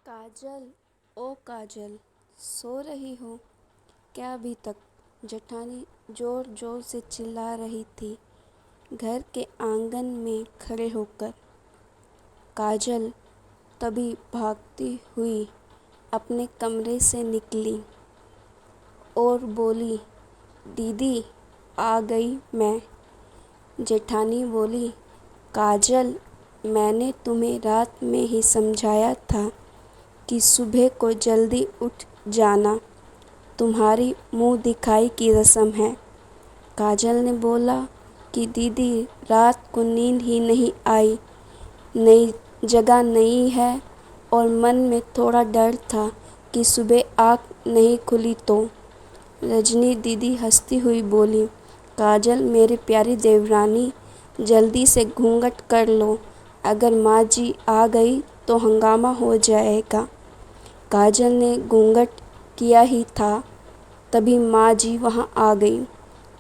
काजल, ओ काजल, सो रही हो क्या अभी तक? जेठानी जोर जोर से चिल्ला रही थी घर के आंगन में खड़े होकर। काजल तभी भागती हुई अपने कमरे से निकली और बोली, दीदी आ गई मैं। जेठानी बोली, काजल, मैंने तुम्हें रात में ही समझाया था कि सुबह को जल्दी उठ जाना, तुम्हारी मुंह दिखाई की रस्म है। काजल ने बोला कि दीदी रात को नींद ही नहीं आई, नई जगह नहीं है और मन में थोड़ा डर था कि सुबह आँख नहीं खुली तो। रजनी दीदी हंसती हुई बोली, काजल मेरी प्यारी देवरानी, जल्दी से घूंघट कर लो, अगर माँ जी आ गई तो हंगामा हो जाएगा। काजल ने घूंघट किया ही था, तभी माँ जी वहाँ आ गई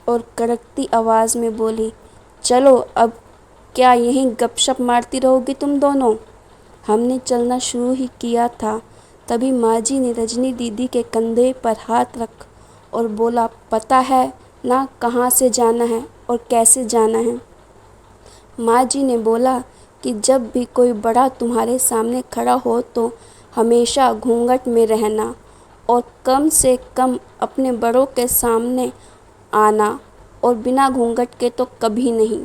और कड़कती आवाज़ में बोली, चलो अब क्या यहीं गपशप मारती रहोगी तुम दोनों? हमने चलना शुरू ही किया था, तभी माँ जी ने रजनी दीदी के कंधे पर हाथ रख और बोला, पता है ना कहाँ से जाना है और कैसे जाना है? माँ जी ने बोला कि जब भी कोई बड़ा तुम्हारे सामने खड़ा हो तो हमेशा घूंघट में रहना और कम से कम अपने बड़ों के सामने आना और बिना घूंघट के तो कभी नहीं।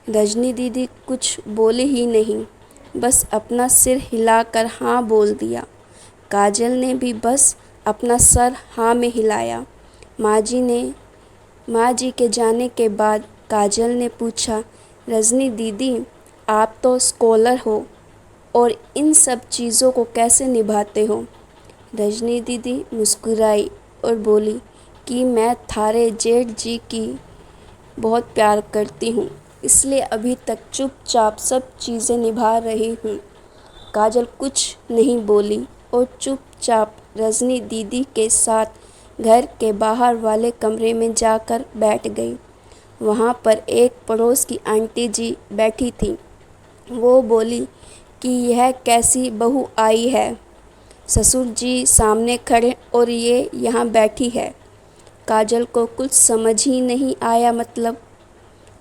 रजनी दीदी कुछ बोली ही नहीं, बस अपना सिर हिलाकर हाँ बोल दिया। काजल ने भी बस अपना सर हाँ में हिलाया। माँ जी के जाने के बाद काजल ने पूछा, रजनी दीदी आप तो स्कॉलर हो और इन सब चीज़ों को कैसे निभाते हो? रजनी दीदी मुस्कुराई और बोली कि मैं थारे जेठ जी की बहुत प्यार करती हूँ, इसलिए अभी तक चुपचाप सब चीज़ें निभा रही हूँ। काजल कुछ नहीं बोली और चुपचाप रजनी दीदी के साथ घर के बाहर वाले कमरे में जाकर बैठ गई। वहाँ पर एक पड़ोस की आंटी जी बैठी थी। वो बोली कि यह कैसी बहू आई है, ससुर जी सामने खड़े और ये यहाँ बैठी है। काजल को कुछ समझ ही नहीं आया मतलब।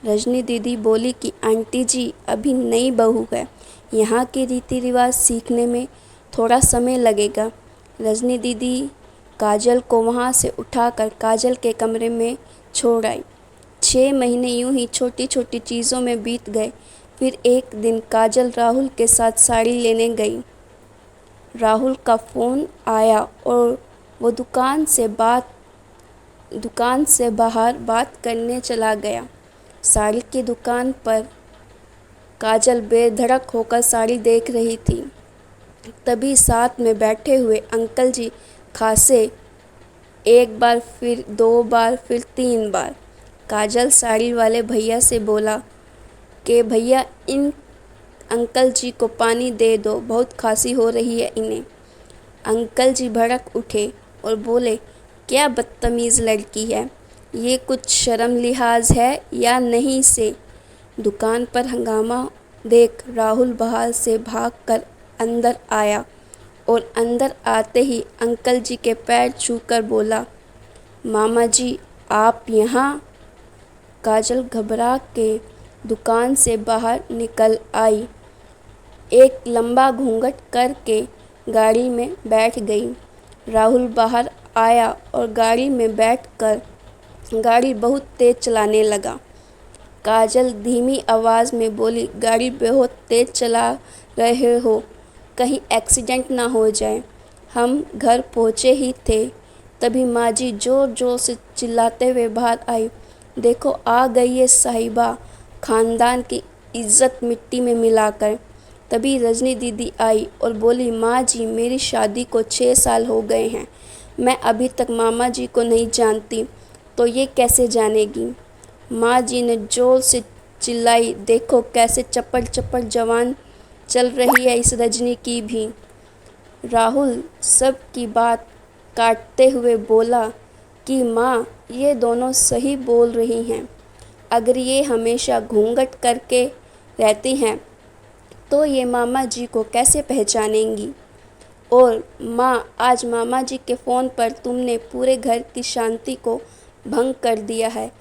रजनी दीदी बोली कि आंटी जी अभी नई बहू है, यहाँ के रीति रिवाज सीखने में थोड़ा समय लगेगा। रजनी दीदी काजल को वहाँ से उठाकर काजल के कमरे में छोड़ आई। 6 महीने यूं ही छोटी छोटी चीज़ों में बीत गए। फिर एक दिन काजल राहुल के साथ साड़ी लेने गई। राहुल का फ़ोन आया और वो दुकान से बाहर बात करने चला गया। साड़ी की दुकान पर काजल बेधड़क होकर साड़ी देख रही थी। तभी साथ में बैठे हुए अंकल जी खासे, एक बार फिर 2 बार फिर 3 बार। काजल साड़ी वाले भैया से बोला कि भैया इन अंकल जी को पानी दे दो, बहुत खांसी हो रही है इन्हें। अंकल जी भड़क उठे और बोले, क्या बदतमीज़ लड़की है, ये कुछ शर्म लिहाज है या नहीं से? दुकान पर हंगामा देख राहुल बाहर से भागकर अंदर आया और अंदर आते ही अंकल जी के पैर छूकर बोला, मामा जी आप यहाँ? काजल घबरा के दुकान से बाहर निकल आई, एक लंबा घूंघट करके गाड़ी में बैठ गई। राहुल बाहर आया और गाड़ी में बैठकर गाड़ी बहुत तेज़ चलाने लगा। काजल धीमी आवाज़ में बोली, गाड़ी बहुत तेज़ चला रहे हो, कहीं एक्सीडेंट ना हो जाए। हम घर पहुँचे ही थे, तभी माँ जी ज़ोर ज़ोर से चिल्लाते हुए बाहर आई, देखो आ गई है साहिबा, ख़ानदान की इज्जत मिट्टी में मिलाकर। तभी रजनी दीदी आई और बोली, माँ जी मेरी शादी को 6 साल हो गए हैं, मैं अभी तक मामा जी को नहीं जानती, तो ये कैसे जानेगी? माँ जी ने जोर से चिल्लाई, देखो कैसे चप्पड़ चप्पड़ जवान चल रही है इस रजनी की भी। राहुल सब की बात काटते हुए बोला कि माँ ये दोनों सही बोल रही हैं, अगर ये हमेशा घूंघट करके रहती हैं तो ये मामा जी को कैसे पहचानेंगी? और माँ, आज मामा जी के फ़ोन पर तुमने पूरे घर की शांति को भंग कर दिया है।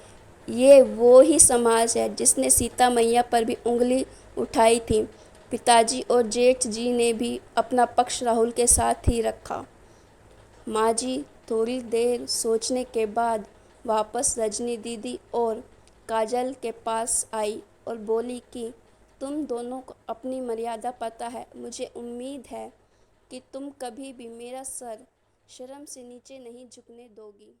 ये वो ही समाज है जिसने सीता मैया पर भी उंगली उठाई थी। पिताजी और जेठ जी ने भी अपना पक्ष राहुल के साथ ही रखा। माँ जी थोड़ी देर सोचने के बाद वापस रजनी दीदी और काजल के पास आई और बोली कि तुम दोनों को अपनी मर्यादा पता है। मुझे उम्मीद है कि तुम कभी भी मेरा सर शर्म से नीचे नहीं झुकने दोगी।